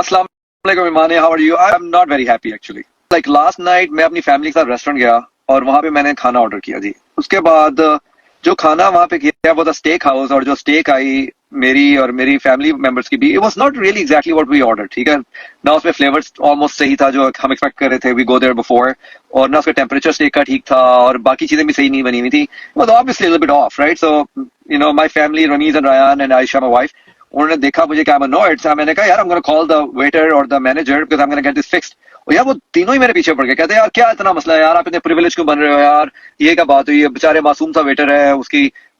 अस्सलाम वालेकुम Iman, how are you? I am not very happy actually. Like last night मैं अपनी फैमिली के साथ रेस्टोरेंट गया और वहां पे मैंने खाना ऑर्डर किया जी। उसके बाद जो खाना वहां पे किया वो था स्टेक हाउस, और जो स्टेक आई मेरी और मेरी फैमिली मेंबर्स की भी, it was not really exactly what we order. ठीक है ना, उसमें फ्लेवर्स ऑलमोस्ट सही था जो हम एक्सपेक्ट कर रहे थे, वी गो देयर बिफोर, और ना उसका टेम्परेचर स्टेक का ठीक था, और बाकी चीजें भी सही नहीं बनी हुई थी। Was obviously a little bit off, right? So you know my family, Rameez and Rayan and Ayesha my wife, उन्होंने देखा मुझे क्या अनॉयड था। मैंने कहा यार, I am gonna call the waiter और the manager because I am gonna get this fixed. और यार वो तीनों ही मेरे पीछे पड़ गए, कहते यार क्या इतना मसला है यार, आप इतने प्रिविलेज क्यों बन रहे हो यार, ये क्या बात हुई है, बेचारे मासूम सा वेटर है,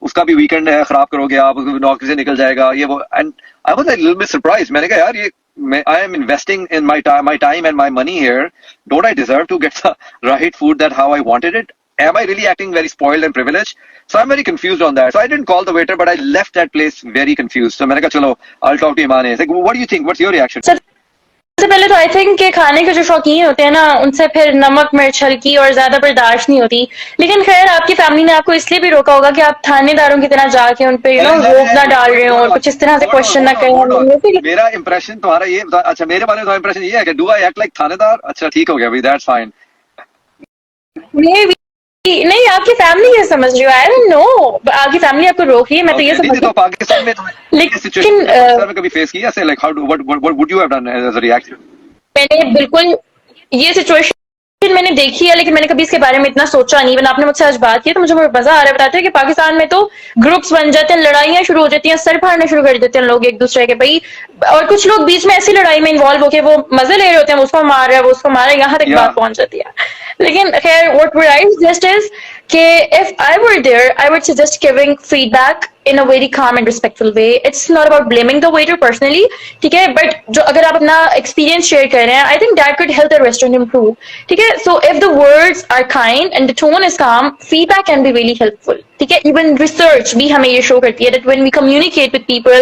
उसका भी वीकेंड है, खराब करोगे आप, नौकरी से निकल जाएगा ये वो। And I was little bit surprised. मैंने कहा यार, ये I am investing in my time and my money here, don't I deserve to get the right food that how I wanted it? Am I really acting very spoiled and privileged? So I'm very confused on that. So I didn't call the waiter, but I left that place very confused. So मैंने कहा चलो, I'll talk to Imane. Like, what do you think? What's your reaction? सबसे पहले तो I think के खाने के जो शौकीन होते हैं ना, उनसे फिर नमक मिर्च हल्की और ज्यादा बर्दाश्त नहीं होती। लेकिन खैर आपकी फैमिली ने आपको इसलिए भी रोका होगा कि आप थानेदारों की तरह जाके उन पे रोक ना डाल रहे हो और कुछ इस तरह से क्वेश्चन ना करें। मेरा इंप्रेशन तुम्हारा ये, अच्छा मेरे बारे में तुम्हारा इंप्रेशन ये है कि डू आई एक्ट लाइक थानेदार? अच्छा ठीक हो गया भाई, दैट्स फाइन। नहीं, आपकी फैमिली ये समझ रही हो, आई डोंट नो, आपकी फैमिली आपको रोक रही है, मैं तो ये समझ। तो पाकिस्तान में लेकिन में कभी फेस किया ऐसे, like how what would you have done as a reaction? मैंने बिल्कुल ये सिचुएशन मैंने देखी है, लेकिन मैंने कभी इसके बारे में इतना सोचा नहीं। आपने मुझसे आज बात की तो मुझे मजा आ रहा है बताते हैं कि पाकिस्तान में तो ग्रुप्स बन जाते हैं, लड़ाइयां शुरू हो जाती हैं, सर फाड़ने शुरू कर देते हैं लोग एक दूसरे के भाई, और कुछ लोग बीच में ऐसी लड़ाई में इन्वॉल्व होकर वो मजे ले रहे होते हैं, उसको मार रहा है, वो उसको मार रहा है, यहाँ तक बात पहुंच जाती है। लेकिन खैर what would I suggest is कि if I were there I would suggest giving feedback in a very calm and respectful way. It's not about blaming the waiter personally, ठीक है, but जो अगर आप अपना experience share कर रहे हैं, I think that could help the restaurant improve, ठीक है। So if the words are kind and the tone is calm, feedback can be really helpful, ठीक है। Even research भी हमें ये show करती है that when we communicate with people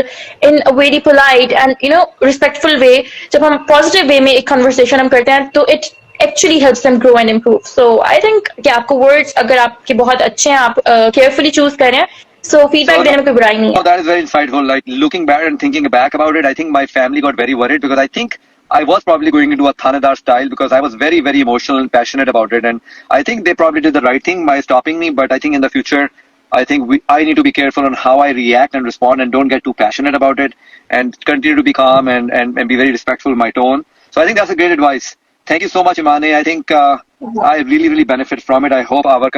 in a very polite and respectful way, जब हम positive way में एक conversation हम करते हैं तो it actually helps them grow and improve. So I think कि आपको words अगर आपके बहुत अच्छे हैं, आप carefully choose करें, so feedback देने में कोई बुराई नहीं है। That is very insightful. Like looking back and thinking back about it, I think my family got very worried because I think I was probably going into a Thanedar style because I was very, very emotional and passionate about it, and I think they probably did the right thing by stopping me. But I think in the future, I think I need to be careful on how I react and respond, and don't get too passionate about it, and continue to be calm and be very respectful in my tone. So I think that's a great advice. Thank you so much, Imane. I think I really benefit from it. I hope our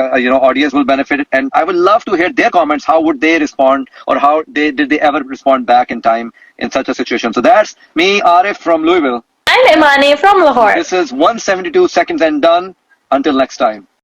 audience will benefit, and I would love to hear their comments. How would they respond, or how did they ever respond back in time in such a situation? So that's me, Arif from Louisville. I'm Imane from Lahore. This is 172 seconds and done. Until next time.